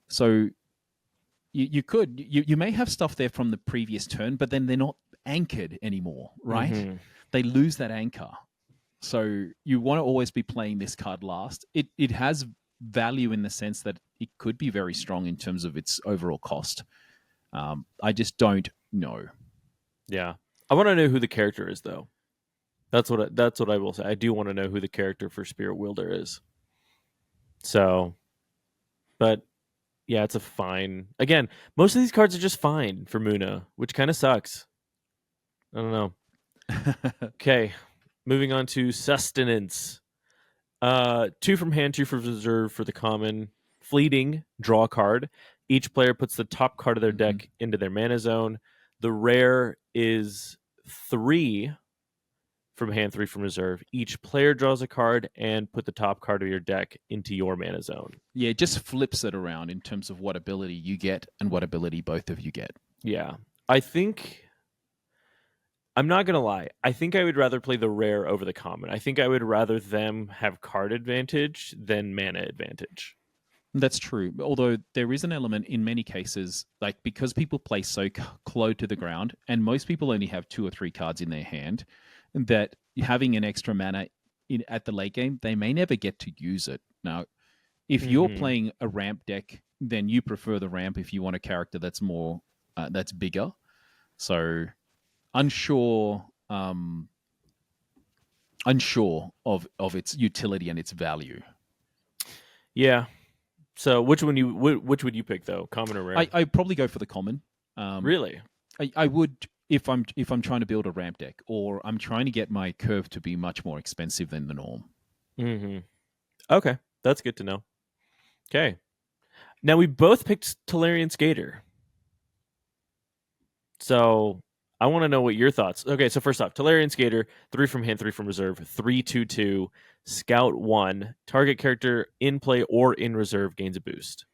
So you may have stuff there from the previous turn, but then they're not anchored anymore, right? They lose that anchor. So you want to always be playing this card last. It has value in the sense that it could be very strong in terms of its overall cost. I just don't know. Yeah. I want to know who the character is though. That's what I will say. I do want to know who the character for Spirit Wielder is. So, but yeah, it's a fine. Again, most of these cards are just fine for Muna, which kind of sucks. I don't know. Okay, moving on to Sustenance. 2 from hand, 2 from reserve for the common. Fleeting, draw a card. Each player puts the top card of their deck into their mana zone. The rare is 3 from hand, 3 from reserve. Each player draws a card and put the top card of your deck into your mana zone. Yeah, it just flips it around in terms of what ability you get and what ability both of you get. Yeah. I think I'm not going to lie. I think I would rather play the rare over the common. I think I would rather them have card advantage than mana advantage. That's true. Although there is an element in many cases, like because people play so close to the ground, and most people only have 2 or 3 cards in their hand, that having an extra mana at the late game, they may never get to use it. Now, if you're playing a ramp deck, then you prefer the ramp if you want a character that's more that's bigger. So unsure of its utility and its value. Yeah. So which would you pick though, common or rare? I probably go for the common. Really? I would if I'm trying to build a ramp deck or I'm trying to get my curve to be much more expensive than the norm. Okay, that's good to know. Okay, now we both picked Tolarian Skater. So I want to know what your thoughts. Okay, so first off, Tolarian Skater, 3 from hand, 3 from reserve, 3/2/2, Scout 1. Target character in play or in reserve gains a boost.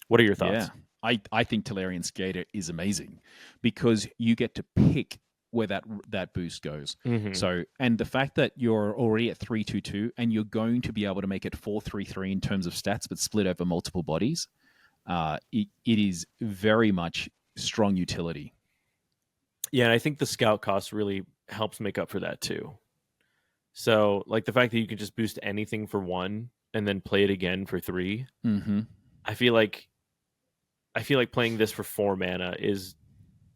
What are your thoughts? Yeah, I think Tolarian Skater is amazing because you get to pick where that boost goes. So, and the fact that you're already at 3/2/2 and you're going to be able to make it 4/3/3 in terms of stats, but split over multiple bodies, it is very much strong utility. Yeah, and I think the scout cost really helps make up for that too. So, like the fact that you can just boost anything for 1 and then play it again for 3. I feel like playing this for 4 mana is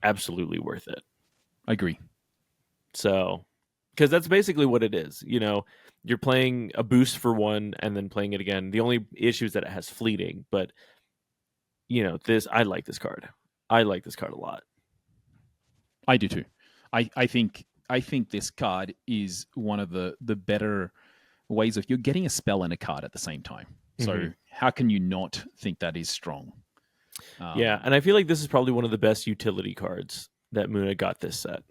absolutely worth it. I agree. So, because that's basically what it is. You know, you're playing a boost for 1 and then playing it again. The only issue is that it has fleeting, but this I like this card. I like this card a lot. I do too. I think this card is one of the better ways of you're getting a spell and a card at the same time. So how can you not think that is strong? Yeah, and I feel like this is probably one of the best utility cards that Muna got this set,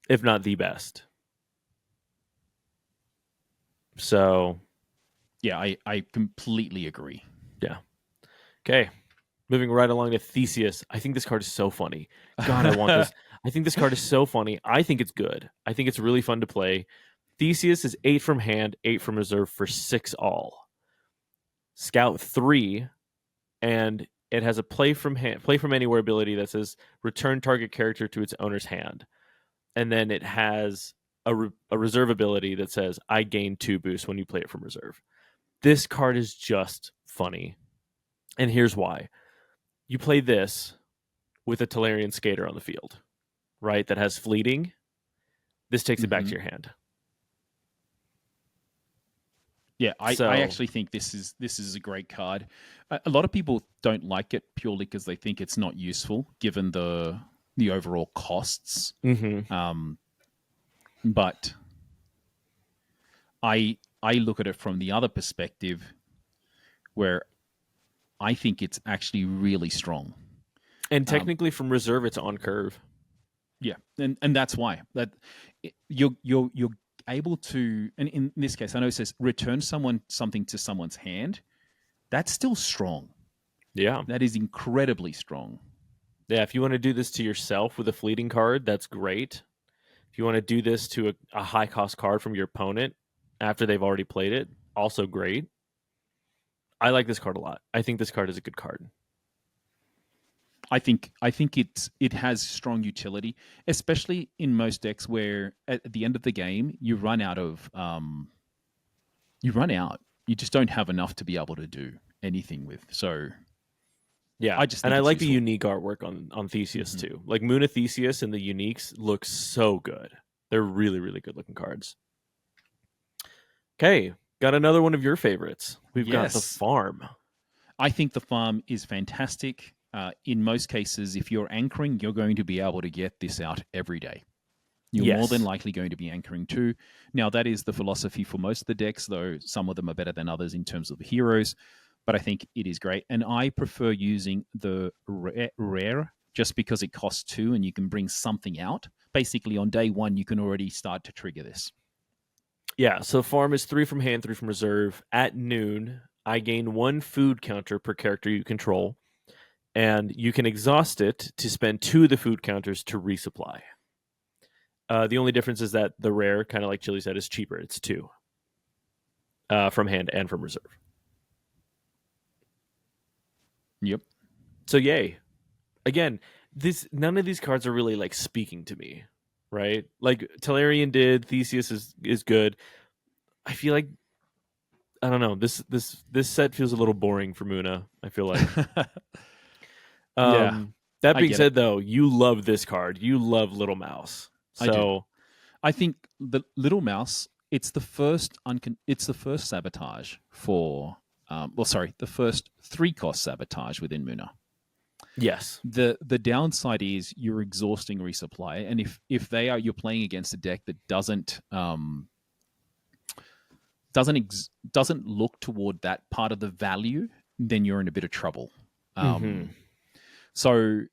if not the best. So, yeah, I completely agree. yeah. Okay, moving right along to Theseus. I think this card is so funny. God, I want this. I think this card is so funny. I think it's good. I think it's really fun to play. Theseus is 8 from hand, 8 from reserve for 6 all. Scout 3, and it has a play from anywhere ability that says return target character to its owner's hand. And then it has a reserve ability that says I gain 2 boosts when you play it from reserve. This card is just funny. And here's why. You play this with a Talarian Skater on the field, right? That has fleeting. This takes it back to your hand. Yeah, I actually think this is a great card. A lot of people don't like it purely because they think it's not useful given the overall costs. But I look at it from the other perspective, where I think it's actually really strong. And technically, from reserve, it's on curve. Yeah, and that's why that you're able to, and in this case, I know it says return something to someone's hand. That's still strong. Yeah, that is incredibly strong. Yeah, if you want to do this to yourself with a fleeting card, that's great. If you want to do this to a high cost card from your opponent after they've already played it, also great. I like this card a lot. I think this card is a good card. I think it has strong utility, especially in most decks where at the end of the game you run out. You just don't have enough to be able to do anything with. So yeah, I like the unique artwork on Theseus too. Like Muna Theseus and the uniques look so good. They're really, really good looking cards. Okay, got another one of your favorites. We've got the farm. I think the farm is fantastic. In most cases, if you're anchoring, you're going to be able to get this out every day. You're more than likely going to be anchoring too. Now, that is the philosophy for most of the decks, though some of them are better than others in terms of the heroes. But I think it is great. And I prefer using the rare just because it costs 2 and you can bring something out. Basically, on day 1, you can already start to trigger this. Yeah, so farm is 3 from hand, 3 from reserve. At noon, I gain 1 food counter per character you control. And you can exhaust it to spend 2 of the food counters to resupply. The only difference is that the rare, kind of like Chili said, is cheaper. It's 2 from hand and from reserve. Yep. So yay. Again, none of these cards are really like speaking to me, right? Like Talarian did, Theseus is good. I feel like I don't know. This set feels a little boring for Muna, I feel like. Yeah. That being said, though, you love this card. You love Little Mouse. So I do. I think the Little Mouse. It's the first sabotage for. The first 3-cost sabotage within Muna. Yes. The downside is you're exhausting resupply, and if you're playing against a deck that doesn't look toward that part of the value, then you're in a bit of trouble. So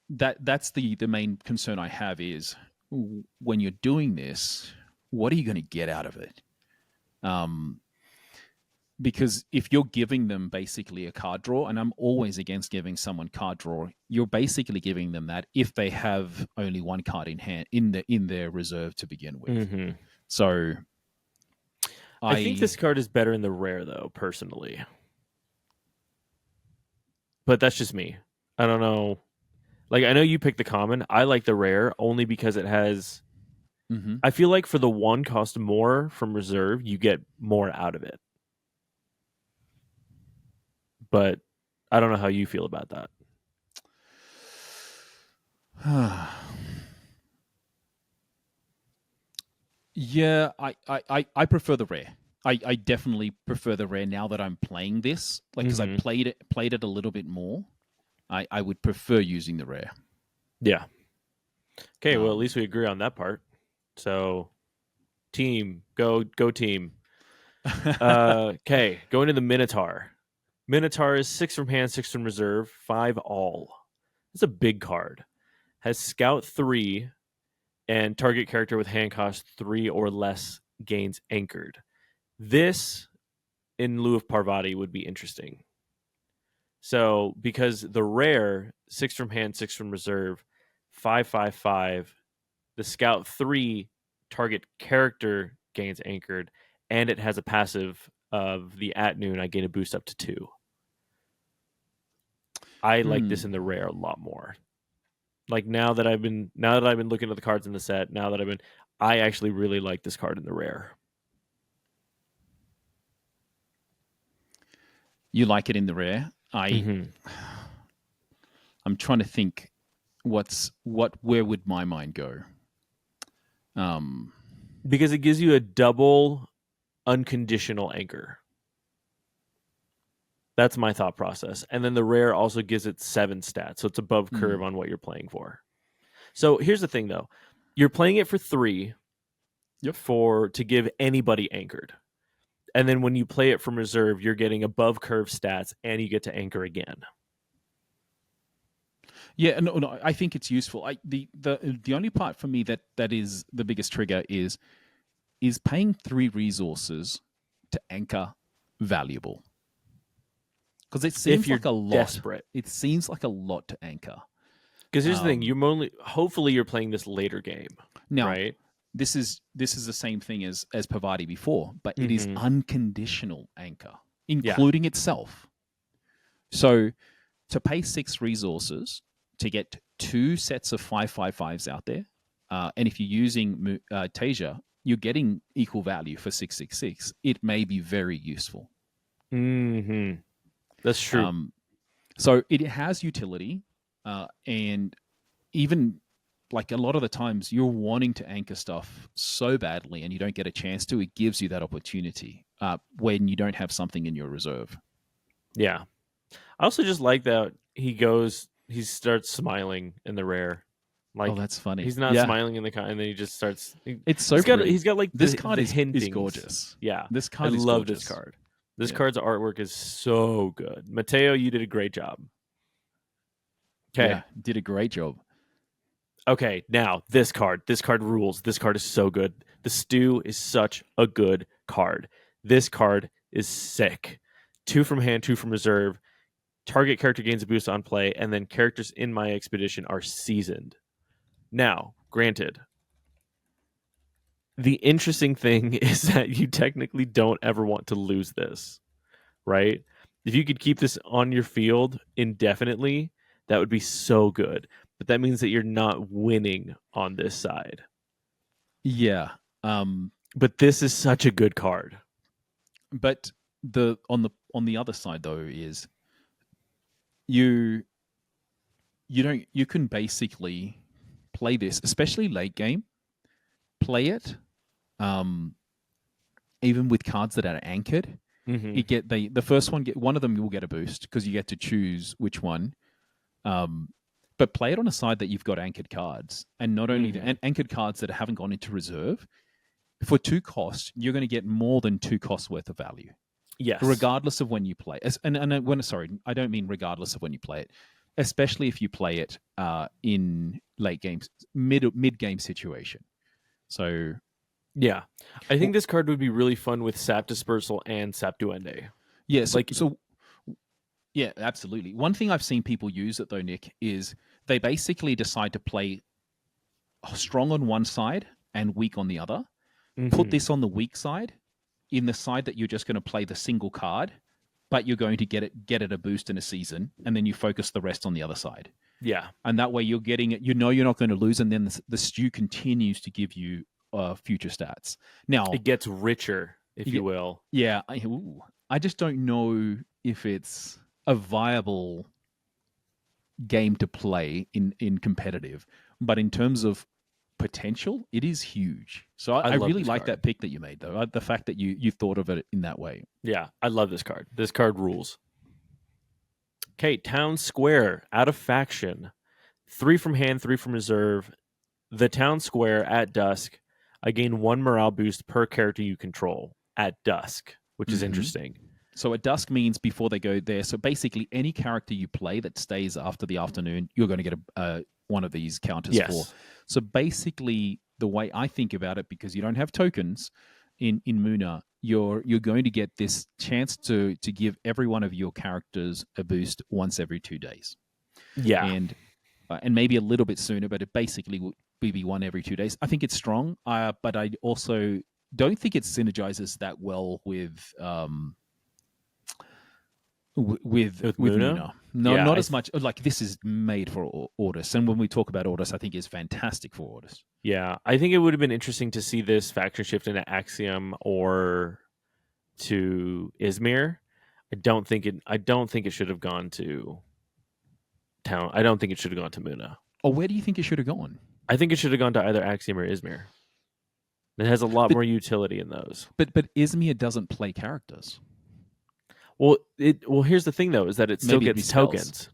that's the main concern I have is when you're doing this, what are you going to get out of it? Because if you're giving them basically a card draw, and I'm always against giving someone card draw, you're basically giving them that if they have only 1 card in hand in their reserve to begin with. So I think this card is better in the rare, though, personally. But that's just me. I don't know. Like, I know you picked the common. I like the rare only because it has... I feel like for the 1 cost more from reserve, you get more out of it. But I don't know how you feel about that. Yeah, I prefer the rare. I definitely prefer the rare now that I'm playing this. Like, because I Mm-hmm. played it a little bit more. I would prefer using the rare. Yeah. Okay, well, at Um, least we agree on that part. So, team, go team. Okay, going to the Minotaur. Minotaur is 6 from hand, 6 from reserve, 5 all. It's a big card. Has Scout 3, and target character with hand cost 3 or less gains anchored. This, in lieu of Parvati, would be interesting. So, because the rare, 6 from hand, 6 from reserve, 5/5/5, the Scout 3 target character gains anchored, and it has a passive of the at noon, I gain a boost up to 2. I like this in the rare a lot more. Like now that I've been looking at the cards in the set, I actually really like this card in the rare. You like it in the rare. Mm-hmm. I'm trying to think where would my mind go? Because it gives you a double unconditional anchor. That's my thought process. And then the rare also gives it 7 stats, so it's above curve on what you're playing for. So here's the thing though. You're playing it for 3 Yep. to give anybody anchored. And then when you play it from reserve, you're getting above curve stats and you get to anchor again. Yeah, no, I think it's useful. The only part for me that is the biggest trigger is paying 3 resources to anchor valuable, because it seems If you're like a lot. desperate. It seems like a lot to anchor. Because here's the thing, hopefully you're playing this later game, Now, right? this is the same thing as Pavati before, but it is unconditional anchor, including itself. So to pay 6 resources to get 2 sets of 5/5/5s out there, and if you're using Tasia, you're getting equal value for 6/6/6. It may be very useful. Mm-hmm. That's true. So it has utility, and even like a lot of the times you're wanting to anchor stuff so badly and you don't get a chance to, it gives you that opportunity when you don't have something in your reserve. Yeah. I also just like that he starts smiling in the rare. Like, Oh, that's funny. he's not smiling in the and then he just starts. It's so pretty. He's got like this card the is hintings. gorgeous. Yeah, This I card is love gorgeous. this card. This card's artwork is so good. Mateo, you did a great job. Okay. Yeah, did a great job. Okay, now this card. This card rules. This card is so good. The Stew is such a good card. This card is sick. 2 from hand, 2 from reserve. Target character gains a boost on play, and then characters in my expedition are seasoned. Now, granted, the interesting thing is that you technically don't ever want to lose this, right? If you could keep this on your field indefinitely, that would be so good. But that means that you're not winning on this side. Yeah. But this is such a good card. But on the other side though is you can basically play this, especially late game, play it even with cards that are anchored. Mm-hmm. You get the first one of them will get a boost because you get to choose which one. But play it on a side that you've got anchored cards, and not only anchored cards that haven't gone into reserve. For 2 costs, you're going to get more than 2 costs worth of value. Yes. Regardless of when you play. I don't mean regardless of when you play it, especially if you play it in late games, mid game situation. So yeah, I think this card would be really fun with Sap Dispersal and Sap Duende. Yeah, yeah, absolutely. One thing I've seen people use it though, Nick, is they basically decide to play strong on one side and weak on the other. Put this on the weak side, in the side that you're just going to play the single card, but you're going to get it a boost in a season, and then you focus the rest on the other side. Yeah, and that way you're getting it. You know you're not going to lose, and then the stew continues to give you future stats. Now it gets richer, if you will. Yeah, I just don't know if it's a viable game to play in competitive, but in terms of potential, it is huge. So I I love really this like card. that pick that you made, though. The fact that you thought of it in that way. Yeah, I love this card. This card rules. Okay, Town Square, out of faction. 3 from hand, 3 from reserve. The Town Square at dusk. I gain 1 morale boost per character you control at dusk, which is interesting. So at dusk means before they go there. So basically, any character you play that stays after the afternoon, you're going to get one of these counters for. Yes. So basically, the way I think about it, because you don't have tokens in Muna, you're going to get this chance to give every one of your characters a boost once every 2 days, Yeah. and maybe a little bit sooner, but it basically will be one every 2 days. I think it's strong, but I also don't think it synergizes that well with. With Muna? Muna. No, Yeah, not as much. Like, this is made for Ordis, and when we talk about Ordis, I think is fantastic for Ordis. Yeah, I think it would have been interesting to see this faction shift into Axiom or to Izmir. I don't think it should have gone to Town. I don't think it should have gone to Muna. Oh, where do you think it should have gone? I think it should have gone to either Axiom or Izmir. It has a lot more utility in those. But Izmir doesn't play characters. Well, here's the thing though, is that it still gets tokens.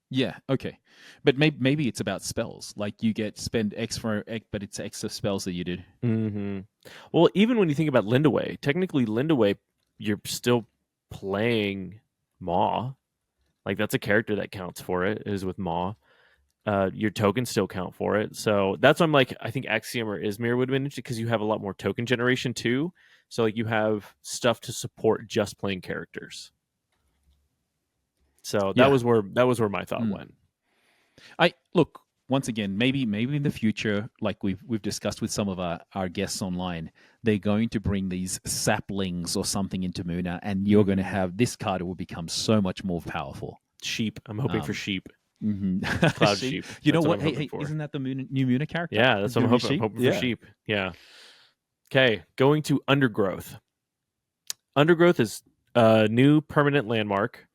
Yeah, okay. But maybe it's about spells. Like, you spend X for X, but it's X of spells that you did. Mm-hmm. Well, even when you think about Lindaway, technically Lindaway, you're still playing Maw. Like, that's a character that counts for it, is with Maw. Your tokens still count for it. So that's why I'm like, I think Axiom or Izmir would have been interesting because you have a lot more token generation too. So like you have stuff to support just playing characters. So that was where my thought went. I look, once again, maybe in the future, like we've discussed with some of our guests online, they're going to bring these saplings or something into Muna, and you're going to have this card will become so much more powerful. Sheep. I'm hoping for sheep. Mm-hmm. Cloud sheep. You know what? Hey, isn't that the new Muna character? Yeah, that's what I'm hoping. I'm hoping for sheep. Yeah. Okay, going to Undergrowth. Undergrowth is a new permanent landmark.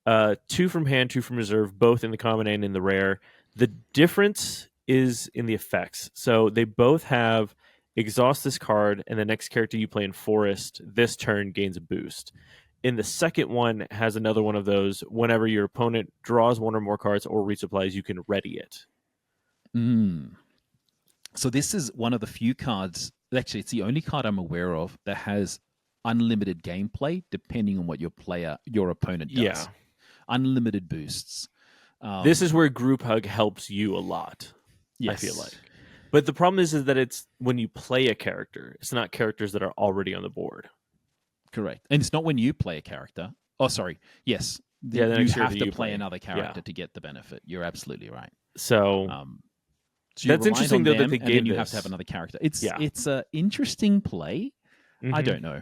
2 from hand, 2 from reserve, both in the common and in the rare. The difference is in the effects. So they both have exhaust this card, and the next character you play in Forest this turn gains a boost. In the second one has another one of those. Whenever your opponent draws 1 or more cards or resupplies, you can ready it. So this is one of the few cards. Actually, it's the only card I'm aware of that has unlimited gameplay, depending on what your opponent does. Yeah. Unlimited boosts. This is where Group Hug helps you a lot. Yes. I feel like. But the problem is that it's when you play a character, it's not characters that are already on the board. Correct. And it's not when you play a character. Oh, sorry. Yes. You have to play another character to get the benefit. You're absolutely right. So that's interesting, though, that they gave you have to have another character. It's an interesting play. Mm-hmm. I don't know.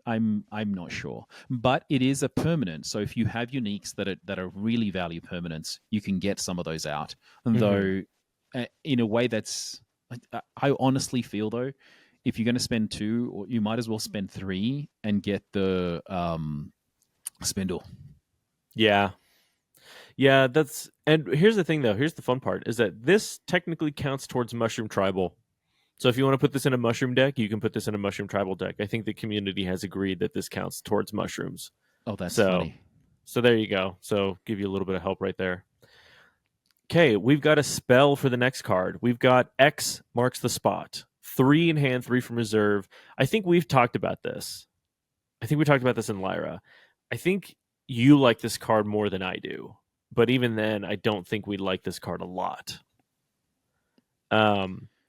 I'm not sure, but it is a permanent. So if you have uniques that are really value permanents, you can get some of those out. And though, in a way, that's I honestly feel though, if you're going to spend 2, or you might as well spend 3 and get the spindle. Yeah. And here's the thing though. Here's the fun part: is that this technically counts towards Mushroom Tribal. So if you want to put this in a mushroom deck, you can put this in a mushroom tribal deck. I think the community has agreed that this counts towards mushrooms. Oh, that's funny. So there you go. So give you a little bit of help right there. Okay, we've got a spell for the next card. We've got X marks the spot. 3 in hand, 3 from reserve. I think we've talked about this. I think we talked about this in Lyra. I think you like this card more than I do. But even then, I don't think we like this card a lot.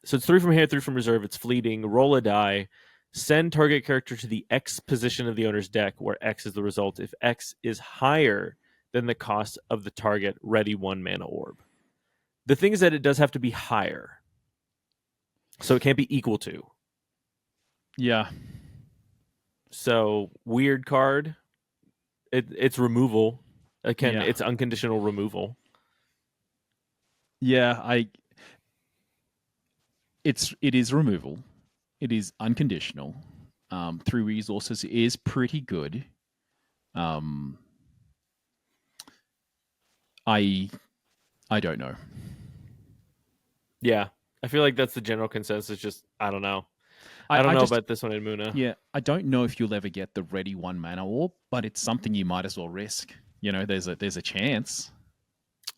So it's 3 from hand, 3 from reserve. It's fleeting. Roll a die. Send target character to the X position of the owner's deck, where X is the result. If X is higher than the cost of the target, ready 1 mana orb. The thing is that it does have to be higher. So it can't be equal to. Yeah. So weird card. It's removal. Again, it's unconditional removal. Yeah, it is removal. It is unconditional. 3 resources is pretty good. I don't know. Yeah, I feel like that's the general consensus. Just I don't know. I don't I know just about this one in Muna. Yeah, I don't know if you'll ever get the ready 1 mana orb, but it's something you might as well risk. There's a chance.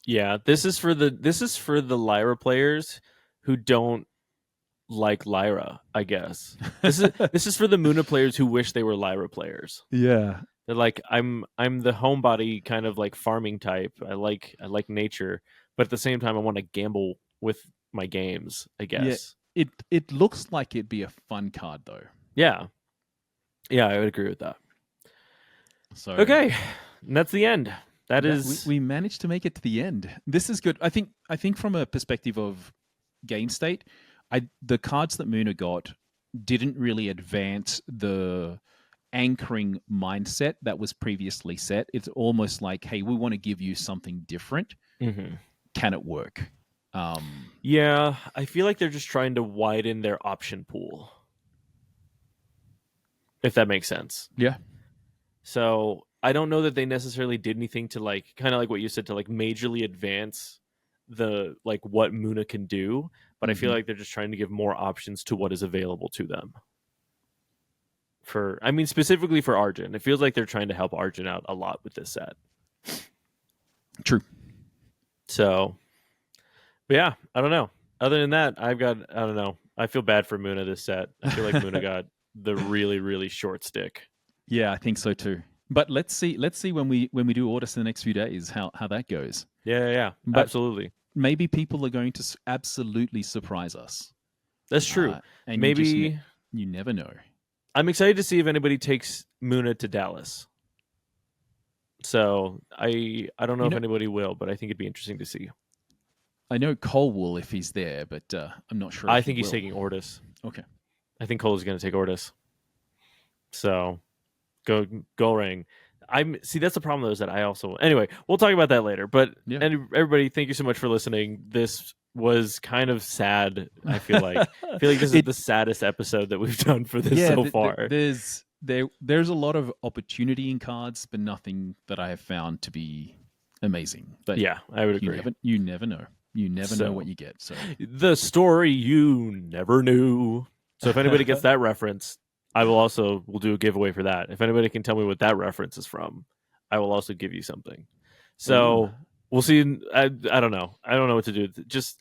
Yeah, this is for the Lyra players who don't like Lyra, I guess. This is for the Muna players who wish they were Lyra players. Yeah. They're like, I'm the homebody kind of like farming type. I like nature, but at the same time I want to gamble with my games, I Yeah. guess. It looks like it'd be a fun card though. Yeah. Yeah, I would agree with that. So Okay. And that's the end. we managed to make it to the end. This is good. I think from a perspective of game state, the cards that Muna got didn't really advance the anchoring mindset that was previously set. It's almost like, hey, we want to give you something different. Mm-hmm. Can it work? Yeah, I feel like they're just trying to widen their option pool. If that makes sense. Yeah. So I don't know that they necessarily did anything to like kind of like what you said to like majorly advance the like what Muna can do, but I feel like they're just trying to give more options to what is available to them. I mean specifically for Arjun. It feels like they're trying to help Arjun out a lot with this set. True. So but yeah, I don't know. Other than that, I don't know. I feel bad for Muna this set. I feel like Muna got the really, really short stick. Yeah, I think so too. But let's see when we do Orders in the next few days how that goes. Yeah, but absolutely. Maybe people are going to absolutely surprise us. That's true. And maybe you never know. I'm excited to see if anybody takes Muna to Dallas. So I don't know if anybody will, but I think it'd be interesting to see. I know Cole will if he's there, but I'm not sure. I think he's taking Ordis. Okay. I think Cole is going to take Ordis. So go ring. That's the problem though, is that I also anyway, we'll talk about that later. But everybody, thank you so much for listening. This was kind of sad, I feel like. I feel like this is the saddest episode that we've done for this so far. There's a lot of opportunity in cards, but nothing that I have found to be amazing. But yeah, I would agree. You never know. You never know what you get. So the story you never knew. So if anybody gets that reference, we'll do a giveaway for that. If anybody can tell me what that reference is from, I will also give you something. So we'll see. I don't know. I don't know what to do. Just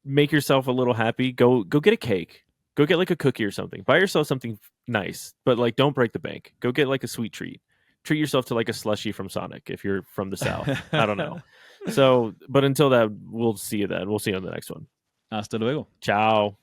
make yourself a little happy. Go get a cake. Go get like a cookie or something. Buy yourself something nice, but like don't break the bank. Go get like a sweet treat. Treat yourself to like a slushie from Sonic if you're from the South. I don't know. So, but until that, we'll see you then. We'll see you on the next one. Hasta luego. Ciao.